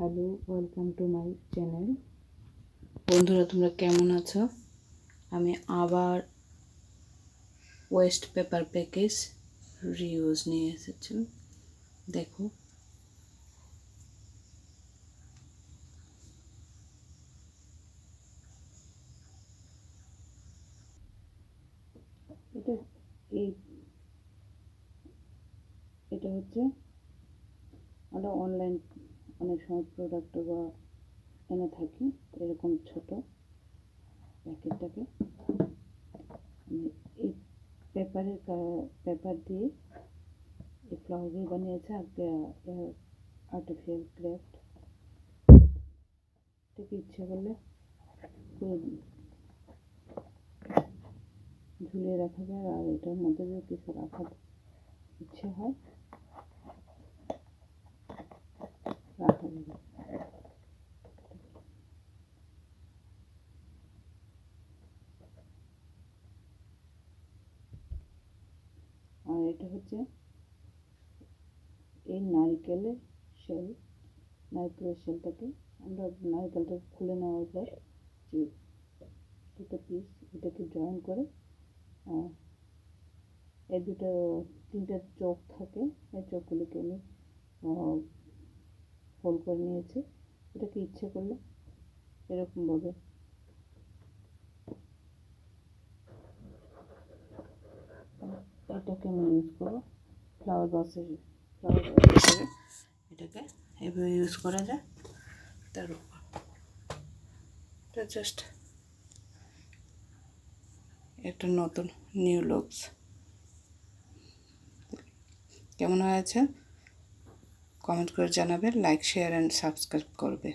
Hello, welcome to my channel. বন্ধুরা, তোমরা কেমন আছো? আমি আবার ওয়েস্ট পেপার প্যাকেজ রিউজ নিয়ে এসেছি। দেখো, এটা এই এটা হচ্ছে আমরা অনলাইন অনেক সময় প্রোডাক্ট বা এনে থাকি। এরকম ছোট প্যাকেটটাকে আমি এই পেপার দিয়ে এই ফ্লাওয়ার বানিয়েছে আর্টিফিশিয়াল ক্রাফট। এটাকে ইচ্ছে করলে ঝুলিয়ে রাখা যায়, আর এটার মধ্যে যদি কিছু রাখার ইচ্ছে হয় রাখা যাবে। আর এটা হচ্ছে এই নারকেলের শেলটাকে আমরা নারকেলটা খুলে নেওয়ার পর যে দুটো পিস এটাকে জয়েন করে এই তিনটা চোখ থাকে, এই চোখগুলিকে আমি ফোল্ড করে নিয়েছি। এটাকে ইচ্ছে করলে এরকমভাবে এটাকে আমি ইউজ করবো ফ্লাওয়ার বাস হিসেবে। এটাকে এভাবে ইউজ করা যায়। তার উপর এটা জাস্ট একটা নতুন নিউ লুকস। কেমন হয়েছে কমেন্ট করে জানাবে, লাইক শেয়ার অ্যান্ড সাবস্ক্রাইব করবে।